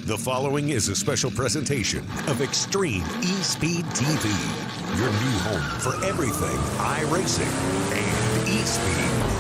The following is a special presentation of Extreme eSpeed TV, your new home for everything iRacing and eSpeed.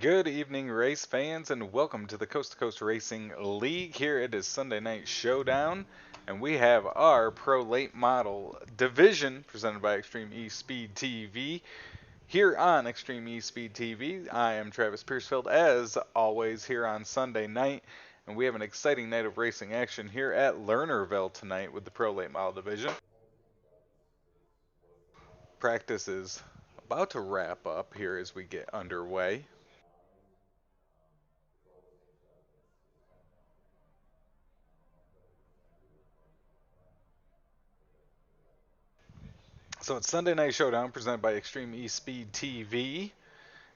Good evening, race fans, and welcome to the Coast to Coast Racing League. Here it is Sunday Night Showdown, and we have our Pro Late Model Division presented by Extreme eSpeed TV. Here on Extreme eSpeed TV, I am Travis Piercefield, as always, here on Sunday night, and we have an exciting night of racing action here at Lernerville tonight with the Pro Late Model Division. Practice is about to wrap up here as we get underway. So it's Sunday Night Showdown presented by Extreme eSpeed TV,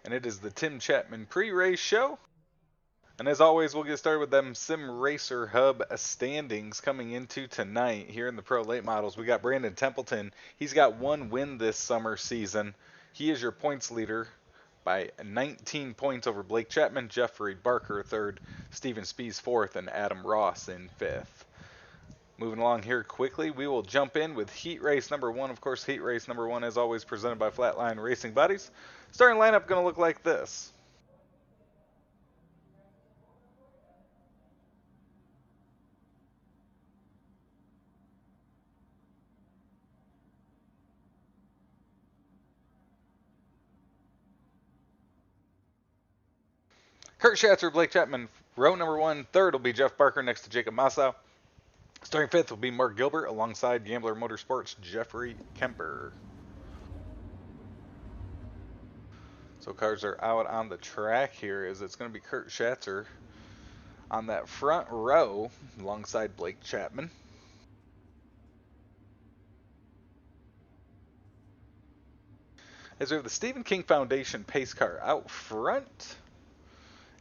and it is the Tim Chapman pre-race show. And as always, we'll get started with them Sim Racer Hub standings coming into tonight here in the Pro Late Models. We got Brandon Templeton. He's got one win this summer season. He is your points leader by 19 points over Blake Chapman, Jeffrey Barker third, Steven Spees fourth, and Adam Ross in fifth. Moving along here quickly, we will jump in with heat race number one. Of course, heat race number one, as always, presented by Flatline Racing Bodies. Starting lineup going to look like this. Kurt Schatzer, Blake Chapman, row number one. Third will be Jeff Barker next to Jacob Massau. Starting fifth will be Mark Gilbert alongside Gambler Motorsports' Jeffrey Kemper. So cars are out on the track here as it's going to be Kurt Schatzer on that front row alongside Blake Chapman. As we have the Stephen King Foundation pace car out front.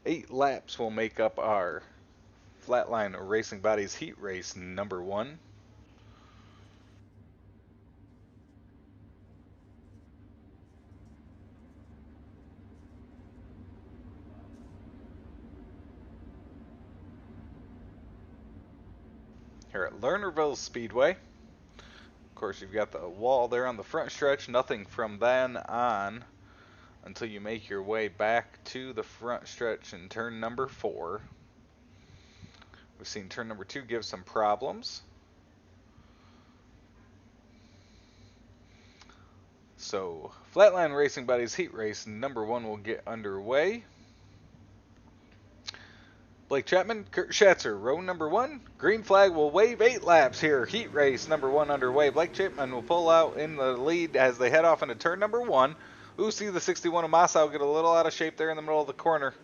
8 laps will make up our Flatline Racing Bodies Heat Race number 1. Here at Lernerville Speedway. Of course, you've got the wall there on the front stretch. Nothing from then on until you make your way back to the front stretch in turn number 4. We've seen turn number 2 give some problems. So, Flatline Racing Bodies Heat Race number 1 will get underway. Blake Chapman, Kurt Schatzer, row number 1. Green flag will wave 8 laps here. Heat race number 1 underway. Blake Chapman will pull out in the lead as they head off into turn number 1. Uzi, the 61 of Massa, will get a little out of shape there in the middle of the corner.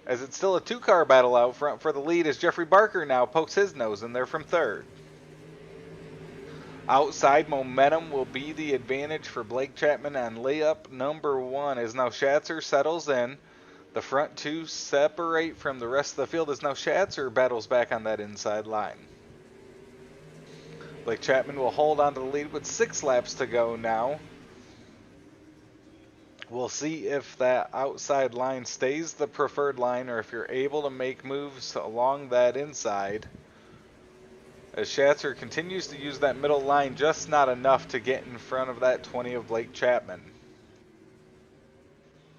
As it's still a 2-car battle out front for the lead as Jeffrey Barker now pokes his nose in there from 3rd. Outside momentum will be the advantage for Blake Chapman on layup number 1 as now Schatzer settles in. The front 2 separate from the rest of the field as now Schatzer battles back on that inside line. Blake Chapman will hold on to the lead with 6 laps to go now. We'll see if that outside line stays the preferred line or if you're able to make moves along that inside. As Schatzer continues to use that middle line, just not enough to get in front of that 20 of Blake Chapman.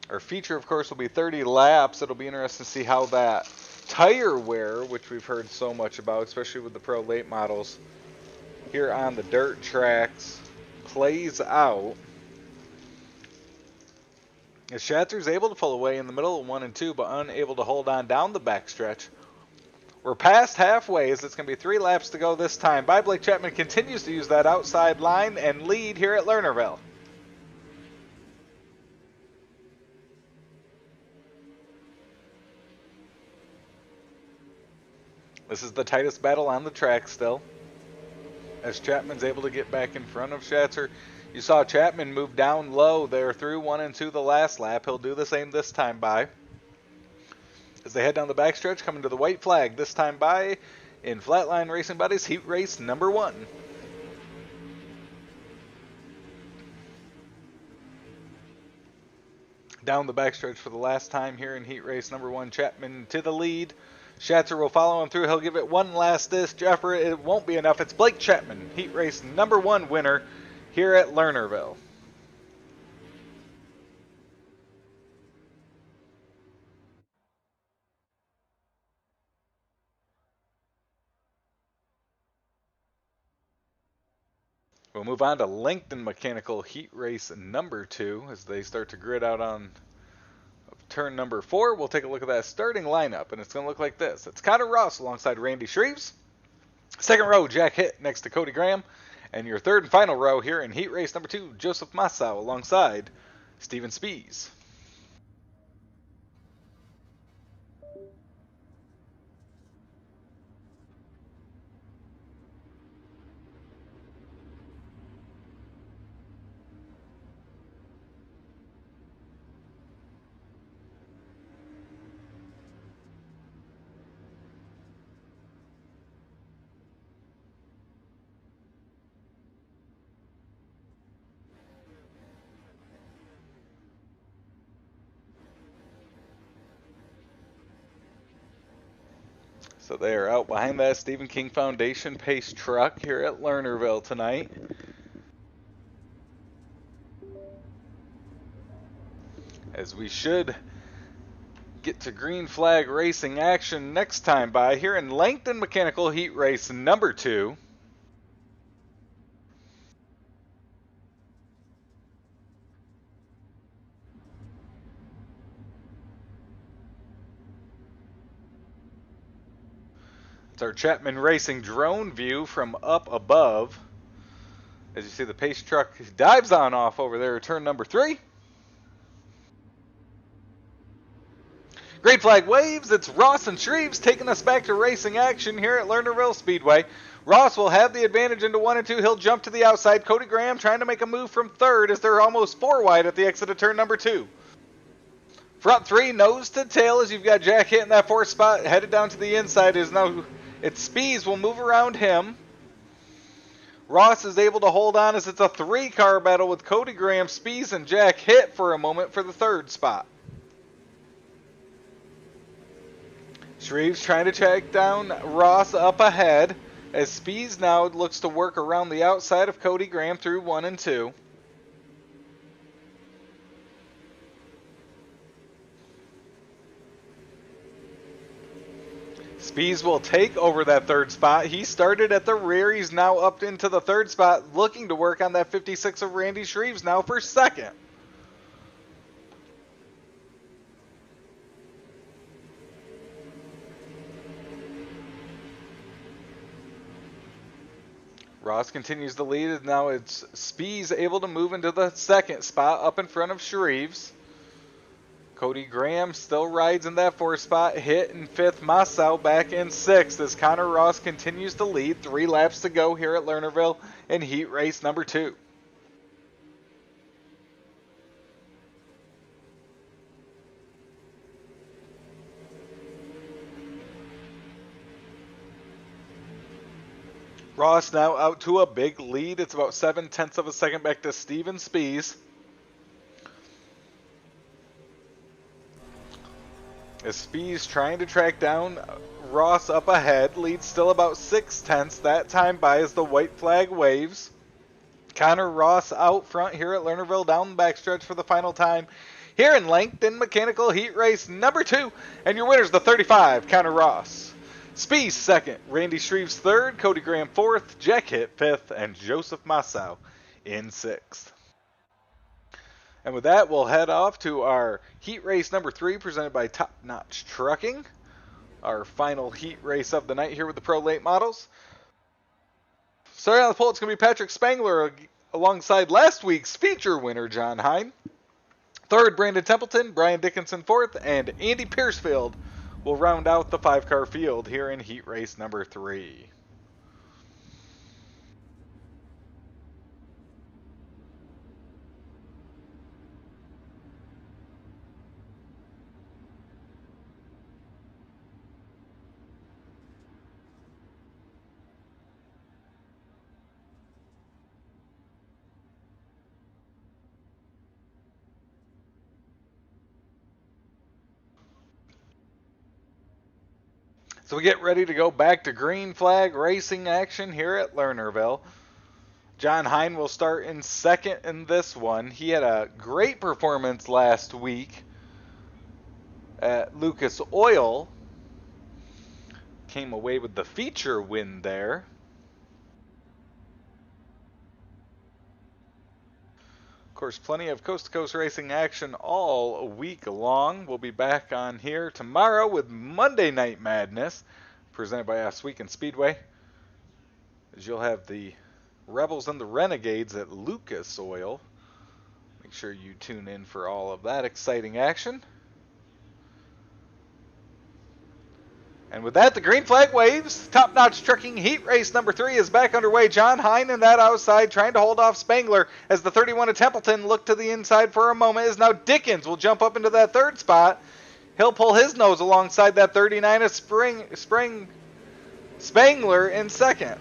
Our feature, of course, will be 30 laps. It'll be interesting to see how that tire wear, which we've heard so much about, especially with the Pro Late models, here on the dirt tracks, plays out. As Schatzer's able to pull away in the middle of 1 and 2, but unable to hold on down the backstretch. We're past halfway as it's going to be 3 laps to go this time. Blake Chapman continues to use that outside line and lead here at Lernerville. This is the tightest battle on the track still. As Chapman's able to get back in front of Schatzer. You saw Chapman move down low there through 1 and 2 the last lap. He'll do the same this time by. As they head down the backstretch, coming to the white flag this time by in Flatline Racing Bodies Heat Race number 1. Down the backstretch for the last time here in Heat Race number 1. Chapman to the lead. Schatzer will follow him through. He'll give it one last disc. Jeffrey, it won't be enough. It's Blake Chapman, Heat Race number 1 winner here at Lernerville. We'll move on to Langton Mechanical Heat Race number 2 as they start to grid out on turn number 4. We'll take a look at that starting lineup, and it's going to look like this. It's Connor Ross alongside Randy Shreves. Second row, Jack Hitt next to Cody Graham. And your third and final row here in Heat Race number 2, Joseph Massau alongside Steven Spies. So they are out behind that Stephen King Foundation pace truck here at Lernerville tonight. As we should get to green flag racing action next time by here in Langton Mechanical Heat Race number 2. It's our Chapman Racing drone view from up above. As you see, the pace truck dives on off over there, turn number 3. Green flag waves, it's Ross and Shreves taking us back to racing action here at Lernerville Speedway. Ross will have the advantage into 1 and 2. He'll jump to the outside. Cody Graham trying to make a move from third as they're almost 4 wide at the exit of turn number 2. Front 3, nose to tail as you've got Jack hitting that 4th spot. Headed down to the inside is now, it's Spees will move around him. Ross is able to hold on as it's a 3-car battle with Cody Graham, Spees, and Jack hit for a moment for the 3rd spot. Shreves trying to track down Ross up ahead as Spees now looks to work around the outside of Cody Graham through 1 and 2. Spees will take over that 3rd spot. He started at the rear. He's now up into the 3rd spot, looking to work on that 56 of Randy Shreves now for 2nd. Ross continues to lead. Now it's Spees able to move into the 2nd spot up in front of Shreves. Cody Graham still rides in that 4th spot. Hit in 5th. Massau back in 6th as Connor Ross continues to lead. 3 laps to go here at Lernerville in heat race number 2. Ross now out to a big lead. It's about 0.7 of a second back to Steven Spees. As Spees trying to track down Ross up ahead. Lead still about 0.6. That time by as the white flag waves. Connor Ross out front here at Lernerville down the backstretch for the final time here in Langton Mechanical Heat Race number 2. And your winner's the 35, Connor Ross. Spees 2nd, Randy Shreves 3rd, Cody Graham 4th, Jack Hitt 5th, and Joseph Massau in 6th. And with that, we'll head off to our heat race number 3 presented by Top Notch Trucking. Our final heat race of the night here with the Pro Late Models. Starting on the pole, it's going to be Patrick Spangler alongside last week's feature winner, John Hine. 3rd, Brandon Templeton, Brian Dickinson 4th, and Andy Piercefield will round out the 5-car field here in heat race number 3. So we get ready to go back to green flag racing action here at Lernerville. John Hine will start in 2nd in this one. He had a great performance last week at Lucas Oil. Came away with the feature win there. Of course, plenty of coast-to-coast racing action all week long. We'll be back on here tomorrow with Monday Night Madness, presented by Oswego Speedway. As you'll have the Rebels and the Renegades at Lucas Oil. Make sure you tune in for all of that exciting action. And with that, the green flag waves. Top Notch Trucking Heat Race number 3 is back underway. John Hine in that outside trying to hold off Spangler as the 31 of Templeton looked to the inside for a moment. Is now Dickens will jump up into that 3rd spot. He'll pull his nose alongside that 39 of Spangler in 2nd.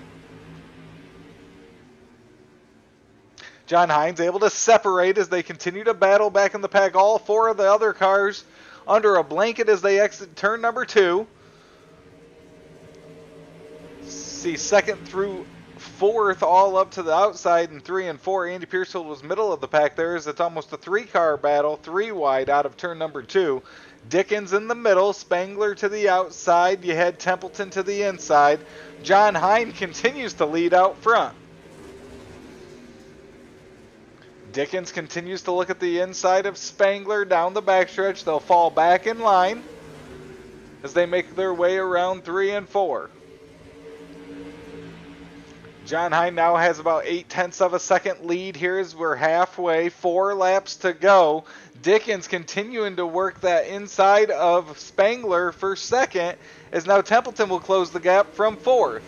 John Hine's able to separate as they continue to battle back in the pack. All 4 of the other cars under a blanket as they exit turn number 2. See 2nd through 4th all up to the outside, and 3 and 4. Andy Piercefield was middle of the pack there as it's almost a 3-car battle, 3 wide out of turn number 2. Dickens in the middle, Spangler to the outside. You had Templeton to the inside. John Hine continues to lead out front. Dickens continues to look at the inside of Spangler down the backstretch. They'll fall back in line as they make their way around 3 and 4. John Hine now has about 0.8 of a second lead here as we're halfway. 4 laps to go. Dickens continuing to work that inside of Spangler for second, as now Templeton will close the gap from fourth.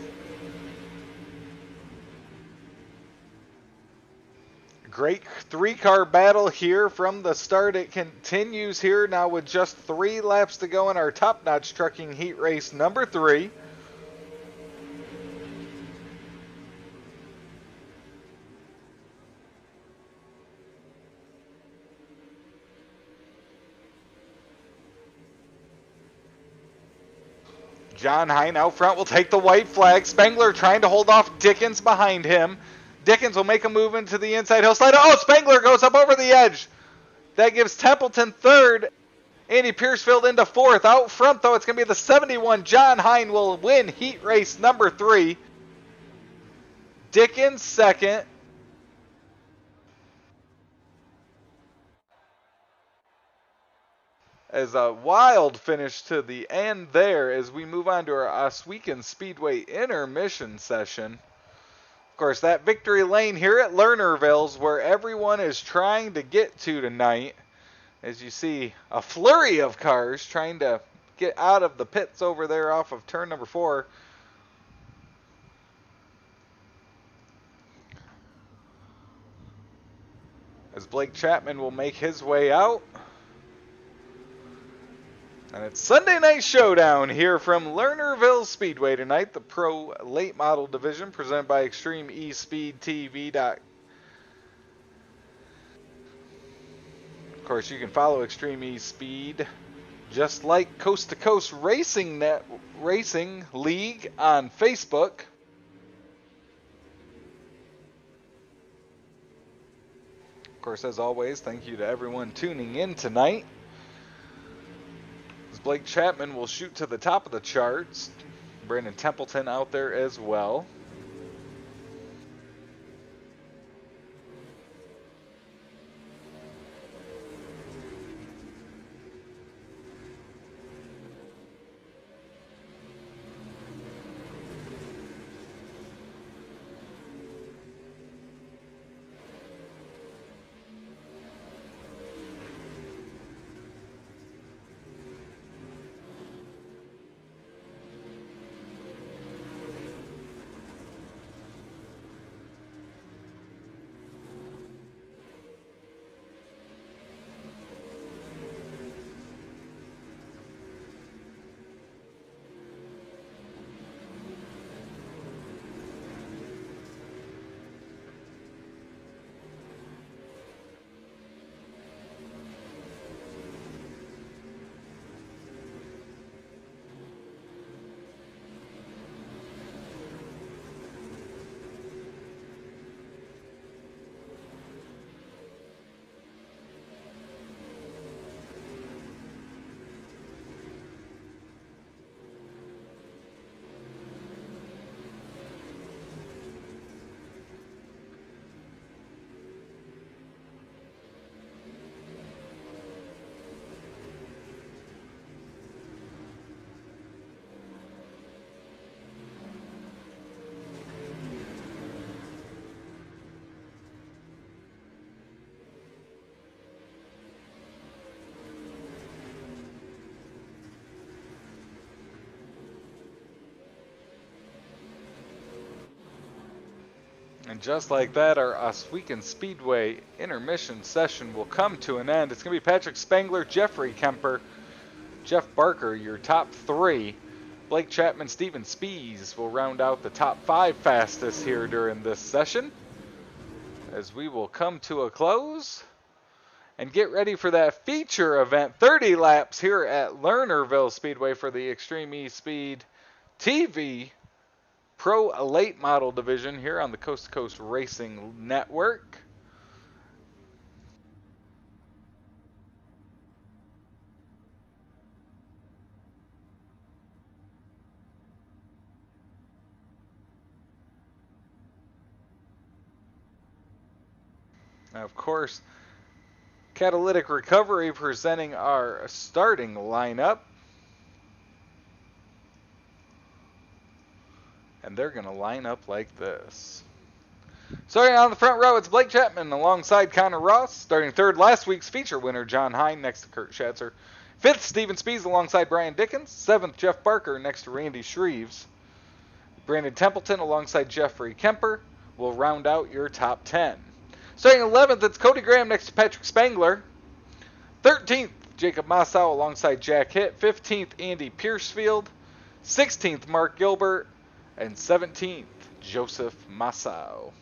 Great 3-car battle here from the start. It continues here now with just 3 laps to go in our top-notch trucking heat race number 3. John Hine out front will take the white flag. Spangler trying to hold off Dickens behind him. Dickens will make a move into the inside hill slide. Oh, Spangler goes up over the edge. That gives Templeton third. Andy Piercefield into fourth. Out front, though, it's going to be the 71. John Hine will win heat race number 3. Dickens second. As a wild finish to the end there as we move on to our Oswego Speedway intermission session. Of course, that victory lane here at Lernerville's where everyone is trying to get to tonight. As you see, a flurry of cars trying to get out of the pits over there off of turn number 4. As Blake Chapman will make his way out. And it's Sunday Night Showdown here from Lernerville Speedway tonight, the Pro Late Model Division presented by Extreme eSpeed TV. Of course, you can follow Extreme eSpeed just like Coast to Coast Racing League on Facebook. Of course, as always, thank you to everyone tuning in tonight. Blake Chapman will shoot to the top of the charts. Brandon Templeton out there as well. And just like that, our Oswego Speedway intermission session will come to an end. It's going to be Patrick Spangler, Jeffrey Kemper, Jeff Barker, your top 3. Blake Chapman, Steven Spees will round out the top 5 fastest here during this session. As we will come to a close and get ready for that feature event, 30 laps here at Lernerville Speedway for the Extreme eSpeed TV Pro Late Model Division here on the Coast to Coast Racing Network. Now, of course, Catalytic Recovery presenting our starting lineup. and they're going to line up like this. Starting on the front row, it's Blake Chapman alongside Connor Ross. Starting third, last week's feature winner, John Hine, next to Kurt Schatzer. Fifth, Steven Spies alongside Brian Dickens. Seventh, Jeff Barker next to Randy Shreves. Brandon Templeton alongside Jeffrey Kemper will round out your top 10. Starting 11th, it's Cody Graham next to Patrick Spangler. 13th, Jacob Massau alongside Jack Hitt. 15th, Andy Piercefield. 16th, Mark Gilbert. And 17th, Joseph Massau.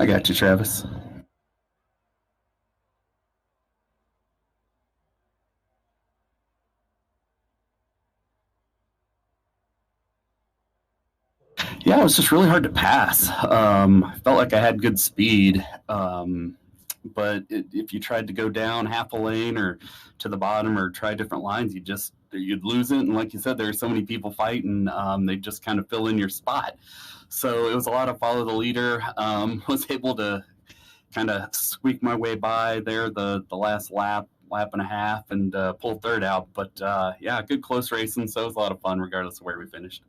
I got you, Travis. Yeah, it was just really hard to pass. I felt like I had good speed, but if you tried to go down half a lane or to the bottom or try different lines, you'd lose it. And like you said, there are so many people fighting, they just kind of fill in your spot. So it was a lot of follow the leader. Was able to kind of squeak my way by there the last lap and a half, and pull third out. But yeah, good close racing. So it was a lot of fun, regardless of where we finished.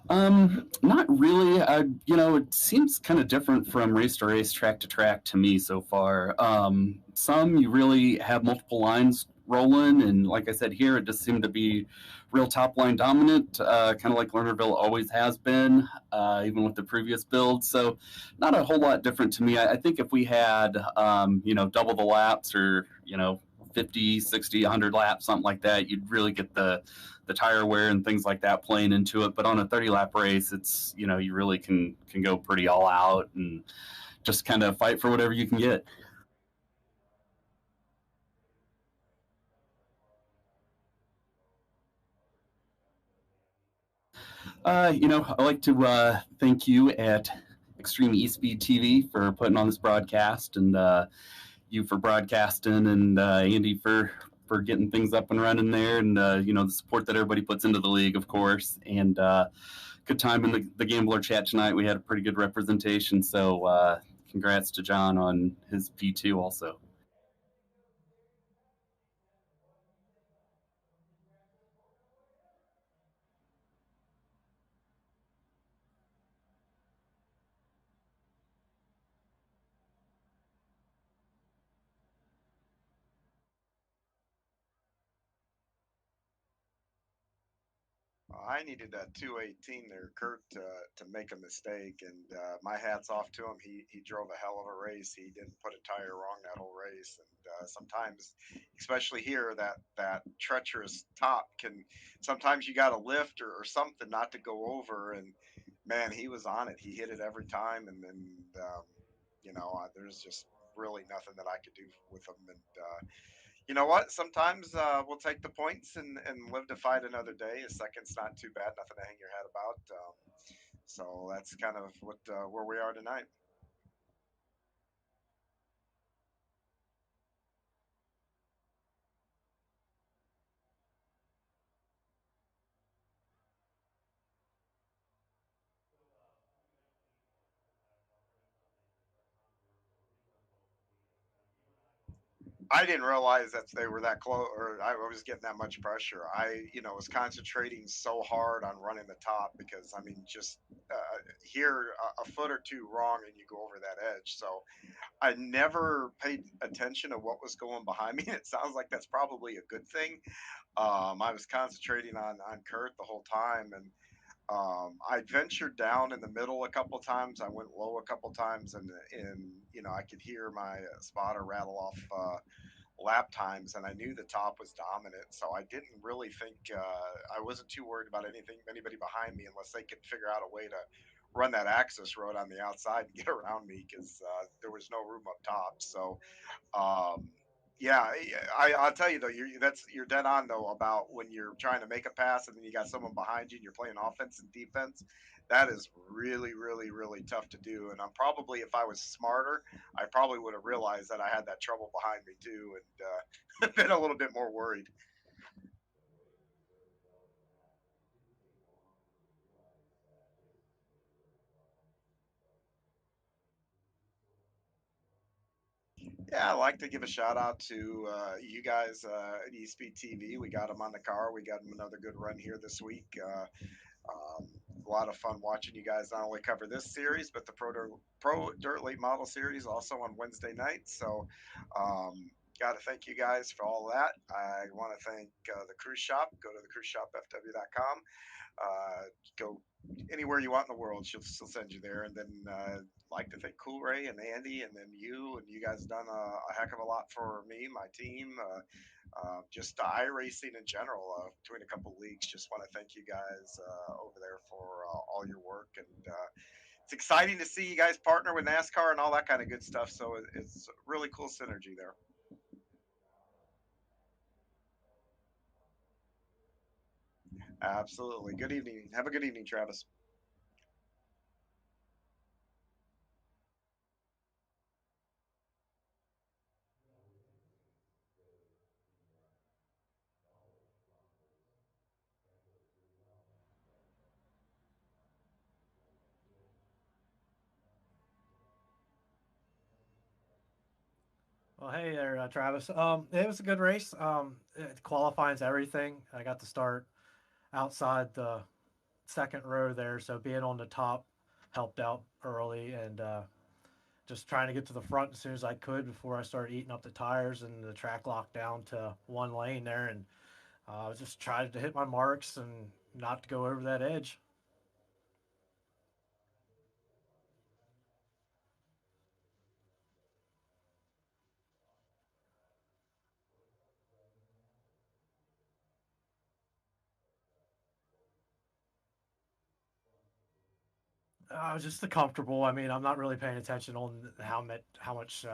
Not really. It seems kind of different from race to race, track to track to me so far. Some you really have multiple lines rolling, and like I said here, it just seemed to be real top line dominant, kind of like Lernerville always has been, even with the previous build. So, not a whole lot different to me. I think if we had, double the laps or 50, 60, 100 laps, something like that, you'd really get the tire wear and things like that playing into it. But on a 30 lap race, it's you really can go pretty all out and just kind of fight for whatever you can get. I like to thank you at Extreme ESpeed TV for putting on this broadcast, and you for broadcasting, and Andy for getting things up and running there, and the support that everybody puts into the league, of course, and good time in the Gambler chat tonight. We had a pretty good representation, so congrats to John on his P2 also. I needed that 218 there, Kurt, to make a mistake, and my hat's off to him. He drove a hell of a race. He didn't put a tire wrong that whole race, and sometimes, especially here, that treacherous top can sometimes you got to lift or something not to go over. And man, he was on it. He hit it every time, and then there's just really nothing that I could do with him. And you know what? Sometimes we'll take the points and live to fight another day. A second's not too bad, nothing to hang your head about. So that's kind of what where we are tonight. I didn't realize that they were that close, or I was getting that much pressure. Was concentrating so hard on running the top because I mean, just here a foot or two wrong and you go over that edge. So I never paid attention to what was going behind me. It sounds like that's probably a good thing. I was concentrating on Kurt the whole time, and I ventured down in the middle a couple times. I went low a couple times, and I could hear my spotter rattle off lap times, and I knew the top was dominant. So I didn't really think I wasn't too worried about anybody behind me unless they could figure out a way to run that access road on the outside and get around me because there was no room up top. So um, yeah, I'll tell you though, you're dead on though about when you're trying to make a pass and then you got someone behind you and you're playing offense and defense. That is really, really, really tough to do. And I'm probably, if I was smarter, I probably would have realized that I had that trouble behind me too, and been a little bit more worried. Yeah, I'd like to give a shout out to you guys at eSpeed TV. We got them on the car. We got them another good run here this week. Um, a lot of fun watching you guys not only cover this series, but the Pro Dirt Late Model Series also on Wednesday nights. So, got to thank you guys for all that. I want to thank the Cruise Shop. Go to the cruiseshopfw.com. Go anywhere you want in the world. She'll send you there. And then like to thank Cool Ray and Andy and then you. And you guys done a heck of a lot for me, my team. just iRacing in general, between a couple leagues. Just want to thank you guys over there for all your work, and it's exciting to see you guys partner with NASCAR and all that kind of good stuff. So it's really cool synergy there. Absolutely. Good evening. Have a good evening, Travis. Well, hey there, Travis. It was a good race. Qualifying's everything. I got to start outside the second row there, so being on the top helped out early, and just trying to get to the front as soon as I could before I started eating up the tires, and the track locked down to one lane there, and I was just trying to hit my marks and not to go over that edge. Just the comfortable. I mean, I'm not really paying attention on how much.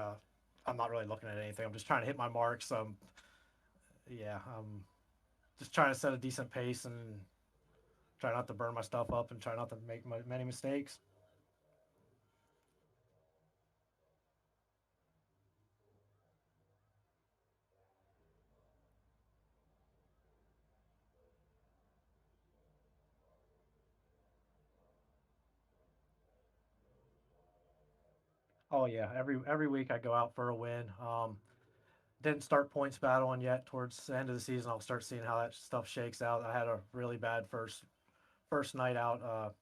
I'm not really looking at anything. I'm just trying to hit my marks. Yeah, just trying to set a decent pace and try not to burn my stuff up and try not to make many mistakes. Oh yeah, every week I go out for a win. Didn't start points battling yet. Towards the end of the season, I'll start seeing how that stuff shakes out. I had a really bad first night out,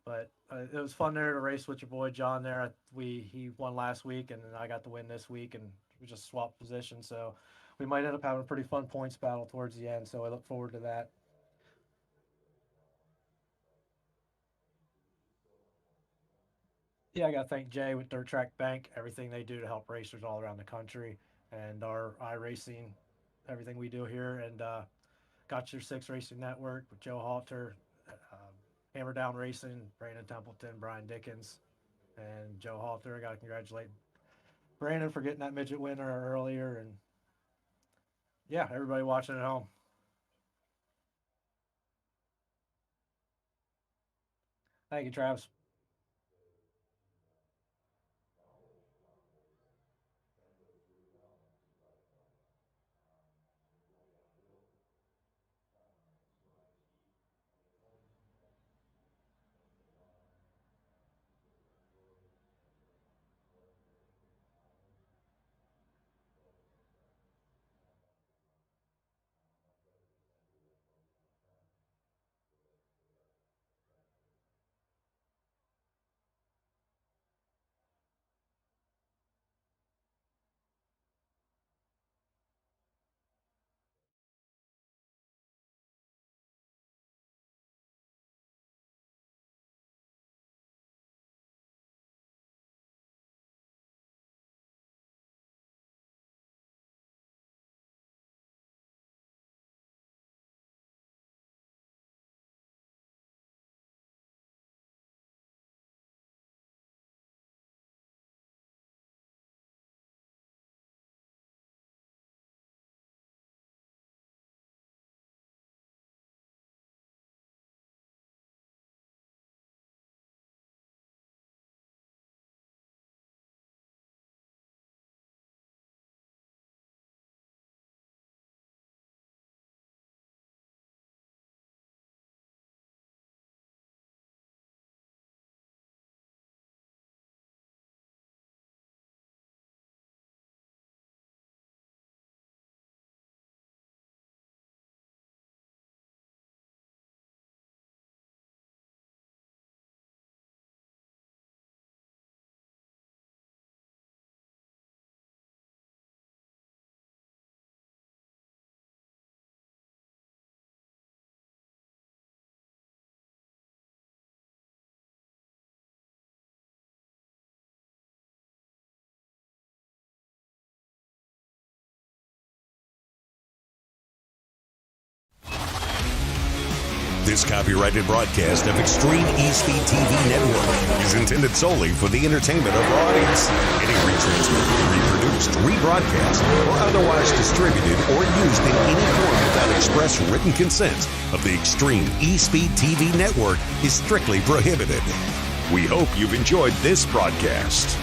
but it was fun there to race with your boy John there. He won last week, and then I got the win this week, and we just swapped positions. So we might end up having a pretty fun points battle towards the end. So I look forward to that. Yeah, I got to thank Jay with Dirt Track Bank, everything they do to help racers all around the country, and our iRacing, everything we do here, and Got Your Six Racing Network with Joe Halter, uh, Hammer Down Racing, Brandon Templeton, Brian Dickens, and Joe Halter. I got to congratulate Brandon for getting that midget winner earlier, and yeah, everybody watching at home. Thank you, Travis. This copyrighted broadcast of Extreme eSpeed TV Network is intended solely for the entertainment of our audience. Any retransmitted, reproduced, rebroadcast, or otherwise distributed or used in any form without express written consent of the Extreme eSpeed TV Network is strictly prohibited. We hope you've enjoyed this broadcast.